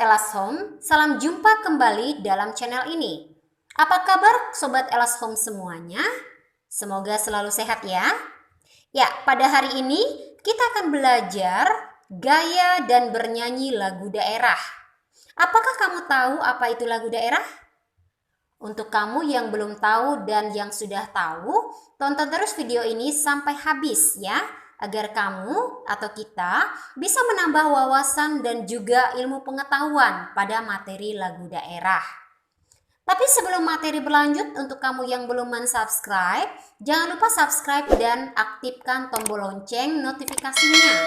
Elas Home, salam jumpa kembali dalam channel ini. Apa kabar Sobat Elas Home semuanya? Semoga selalu sehat ya. Ya, pada hari ini kita akan belajar gaya dan bernyanyi lagu daerah. Apakah kamu tahu apa itu lagu daerah? Untuk kamu yang belum tahu dan yang sudah tahu, tonton terus video ini sampai habis ya, agar kamu atau kita bisa menambah wawasan dan juga ilmu pengetahuan pada materi lagu daerah. Tapi sebelum materi berlanjut, untuk kamu yang belum mensubscribe, jangan lupa subscribe dan aktifkan tombol lonceng notifikasinya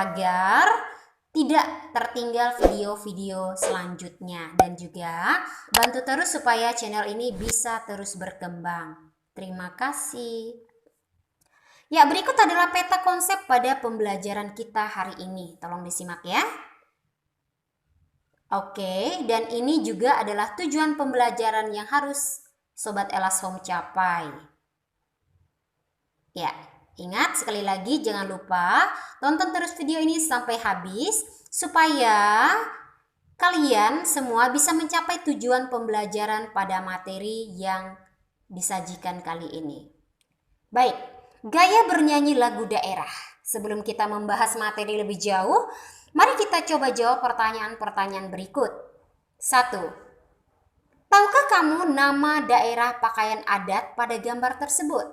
agar tidak tertinggal video-video selanjutnya, dan juga bantu terus supaya channel ini bisa terus berkembang. Terima kasih. Ya, berikut adalah peta konsep pada pembelajaran kita hari ini. Tolong disimak ya. Oke, dan ini juga adalah tujuan pembelajaran yang harus Sobat Elas Home capai. Ya, ingat sekali lagi jangan lupa tonton terus video ini sampai habis supaya kalian semua bisa mencapai tujuan pembelajaran pada materi yang disajikan kali ini. Baik, gaya bernyanyi lagu daerah. Sebelum kita membahas materi lebih jauh, mari kita coba jawab pertanyaan-pertanyaan berikut. 1. Tahukah kamu nama daerah pakaian adat pada gambar tersebut?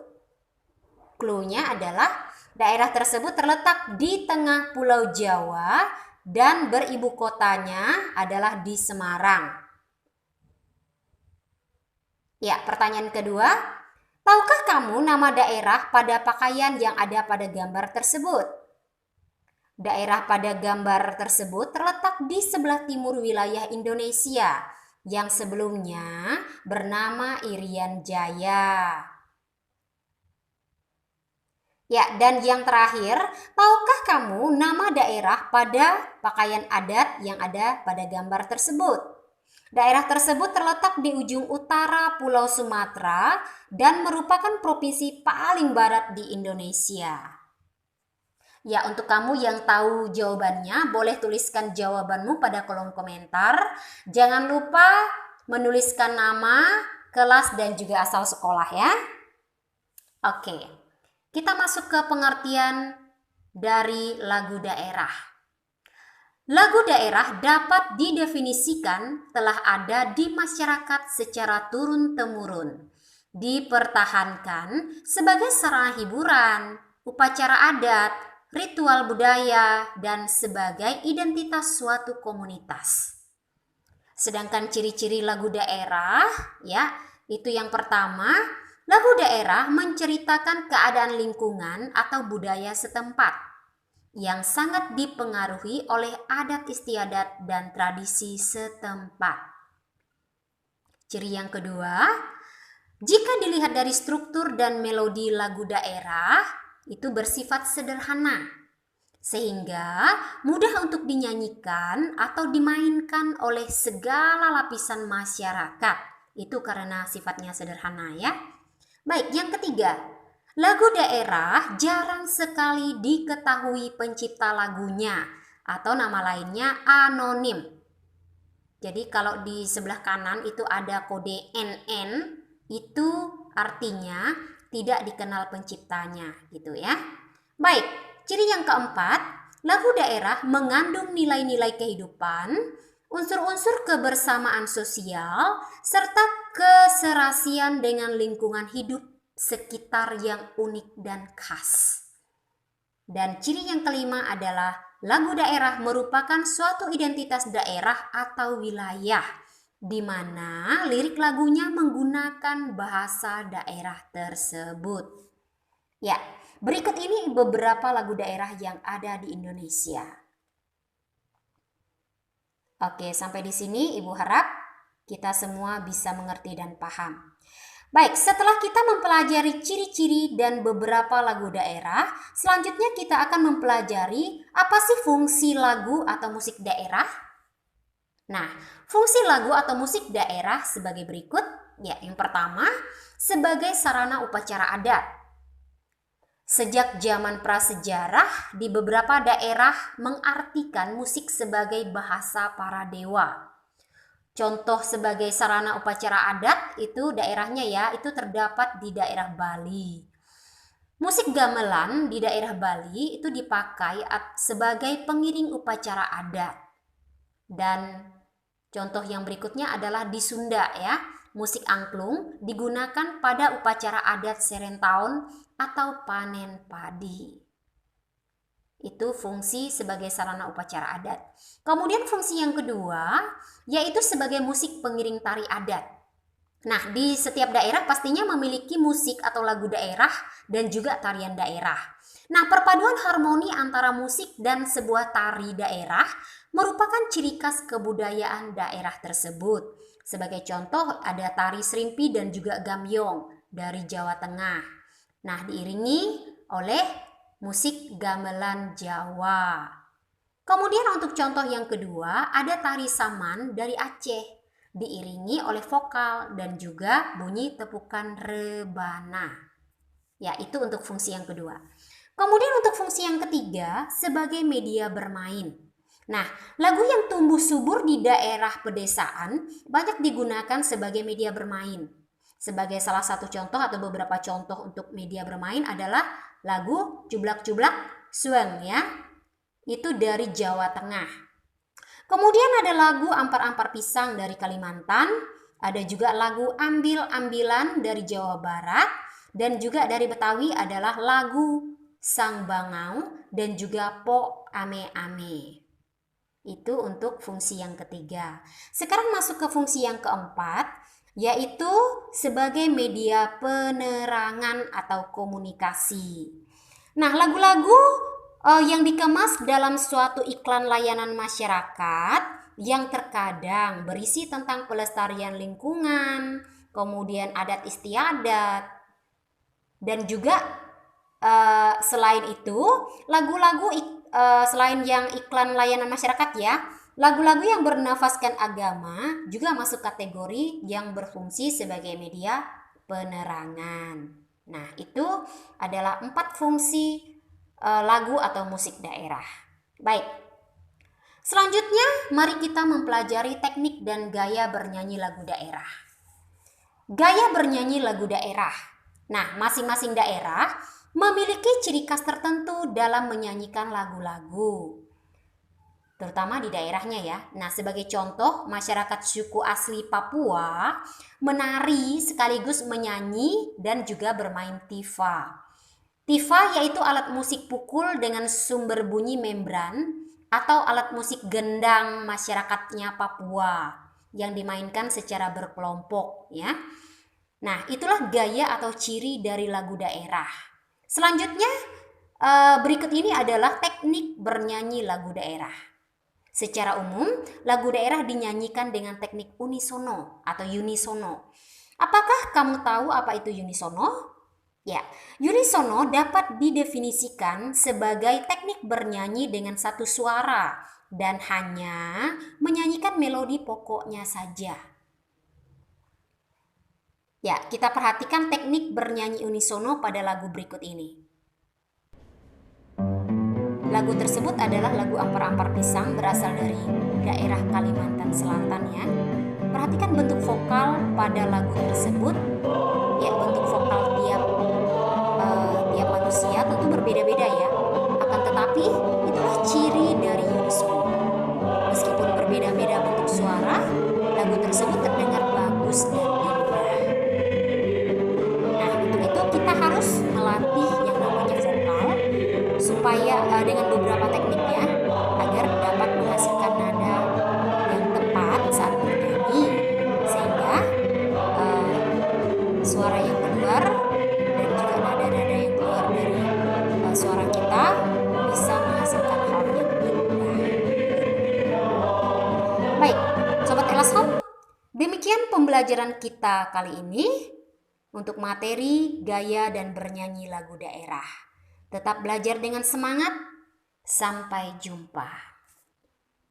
Clue-nya adalah daerah tersebut terletak di tengah Pulau Jawa dan beribu kotanya adalah di Semarang. Ya, pertanyaan kedua, tahukah kamu nama daerah pada pakaian yang ada pada gambar tersebut? Daerah pada gambar tersebut terletak di sebelah timur wilayah Indonesia yang sebelumnya bernama Irian Jaya. Ya, dan yang terakhir, tahukah kamu nama daerah pada pakaian adat yang ada pada gambar tersebut? Daerah tersebut terletak di ujung utara Pulau Sumatera dan merupakan provinsi paling barat di Indonesia. Ya, untuk kamu yang tahu jawabannya, boleh tuliskan jawabanmu pada kolom komentar. Jangan lupa menuliskan nama, kelas, dan juga asal sekolah ya. Oke. Kita masuk ke pengertian dari lagu daerah. Lagu daerah dapat didefinisikan telah ada di masyarakat secara turun-temurun, dipertahankan sebagai sarana hiburan, upacara adat, ritual budaya, dan sebagai identitas suatu komunitas. Sedangkan ciri-ciri lagu daerah, ya, itu yang pertama, lagu daerah menceritakan keadaan lingkungan atau budaya setempat yang sangat dipengaruhi oleh adat istiadat dan tradisi setempat. Ciri yang kedua, jika dilihat dari struktur dan melodi lagu daerah, itu bersifat sederhana, sehingga mudah untuk dinyanyikan atau dimainkan oleh segala lapisan masyarakat. Itu karena sifatnya sederhana ya. Baik, yang ketiga, lagu daerah jarang sekali diketahui pencipta lagunya atau nama lainnya anonim. Jadi kalau di sebelah kanan itu ada kode NN, itu artinya tidak dikenal penciptanya gitu ya. Baik, ciri yang keempat, lagu daerah mengandung nilai-nilai kehidupan, unsur-unsur kebersamaan sosial, serta keserasian dengan lingkungan hidup sekitar yang unik dan khas. Dan ciri yang kelima adalah lagu daerah merupakan suatu identitas daerah atau wilayah, di mana lirik lagunya menggunakan bahasa daerah tersebut. Ya, berikut ini beberapa lagu daerah yang ada di Indonesia. Oke, sampai di sini Ibu harap kita semua bisa mengerti dan paham. Baik, setelah kita mempelajari ciri-ciri dan beberapa lagu daerah, selanjutnya kita akan mempelajari apa sih fungsi lagu atau musik daerah. Nah, fungsi lagu atau musik daerah sebagai berikut. Ya, yang pertama, sebagai sarana upacara adat. Sejak zaman prasejarah, di beberapa daerah mengartikan musik sebagai bahasa para dewa. Contoh sebagai sarana upacara adat itu daerahnya ya, itu terdapat di daerah Bali. Musik gamelan di daerah Bali itu dipakai sebagai pengiring upacara adat. Dan contoh yang berikutnya adalah di Sunda ya. Musik angklung digunakan pada upacara adat serentahun atau panen padi. Itu fungsi sebagai sarana upacara adat. Kemudian fungsi yang kedua yaitu sebagai musik pengiring tari adat. Nah, di setiap daerah pastinya memiliki musik atau lagu daerah dan juga tarian daerah. Nah, perpaduan harmoni antara musik dan sebuah tari daerah merupakan ciri khas kebudayaan daerah tersebut. Sebagai contoh ada tari serimpi dan juga gambyong dari Jawa Tengah. Nah, diiringi oleh musik gamelan Jawa. Kemudian untuk contoh yang kedua ada tari saman dari Aceh, diiringi oleh vokal dan juga bunyi tepukan rebana. Ya, itu untuk fungsi yang kedua. Kemudian untuk fungsi yang ketiga sebagai media bermain. Nah, lagu yang tumbuh subur di daerah pedesaan banyak digunakan sebagai media bermain. Sebagai salah satu contoh atau beberapa contoh untuk media bermain adalah lagu Cublak-Cublak Sueng ya. Itu dari Jawa Tengah. Kemudian ada lagu Ampar-Ampar Pisang dari Kalimantan. Ada juga lagu Ambil-Ambilan dari Jawa Barat. Dan juga dari Betawi adalah lagu Sang Bangau dan juga Po Ame Ame. Itu untuk fungsi yang ketiga. Sekarang masuk ke fungsi yang keempat, yaitu sebagai media penerangan atau komunikasi. Nah, lagu-lagu yang dikemas dalam suatu iklan layanan masyarakat yang terkadang berisi tentang pelestarian lingkungan, kemudian adat istiadat, dan juga selain itu lagu-lagu selain yang iklan layanan masyarakat ya, lagu-lagu yang bernafaskan agama juga masuk kategori yang berfungsi sebagai media penerangan. Nah, itu adalah 4 fungsi lagu atau musik daerah. Baik. Selanjutnya, mari kita mempelajari teknik dan gaya bernyanyi lagu daerah. Gaya bernyanyi lagu daerah. Nah, masing-masing daerah memiliki ciri khas tertentu dalam menyanyikan lagu-lagu, terutama di daerahnya ya. Nah, sebagai contoh, masyarakat suku asli Papua menari sekaligus menyanyi dan juga bermain tifa. Tifa yaitu alat musik pukul dengan sumber bunyi membran atau alat musik gendang masyarakatnya Papua yang dimainkan secara berkelompok ya. Nah, itulah gaya atau ciri dari lagu daerah. Selanjutnya, berikut ini adalah teknik bernyanyi lagu daerah. Secara umum, lagu daerah dinyanyikan dengan teknik unisono atau unisono. Apakah kamu tahu apa itu unisono? Ya, unisono dapat didefinisikan sebagai teknik bernyanyi dengan satu suara dan hanya menyanyikan melodi pokoknya saja. Ya, kita perhatikan teknik bernyanyi unisono pada lagu berikut ini. Lagu tersebut adalah lagu Ampar-Ampar Pisang berasal dari daerah Kalimantan Selatan ya. Perhatikan bentuk vokal pada lagu tersebut. Ya, bentuk vokal tiap manusia tentu berbeda-beda ya. Akan tetapi itulah ciri dari unisono. Meskipun berbeda-beda bentuk suara, lagu tersebut terdengar bagus dan indah. Nah, untuk itu kita harus melatih yang namanya vokal supaya dengan beberapa tekniknya agar dapat menghasilkan nada yang tepat saat bernyanyi sehingga suara yang keluar dan juga nada-nada yang keluar dari suara kita bisa menghasilkan hal yang indah. Baik, Sobat Elashop, demikian pembelajaran kita kali ini untuk materi gaya dan bernyanyi lagu daerah. Tetap belajar dengan semangat. Sampai jumpa.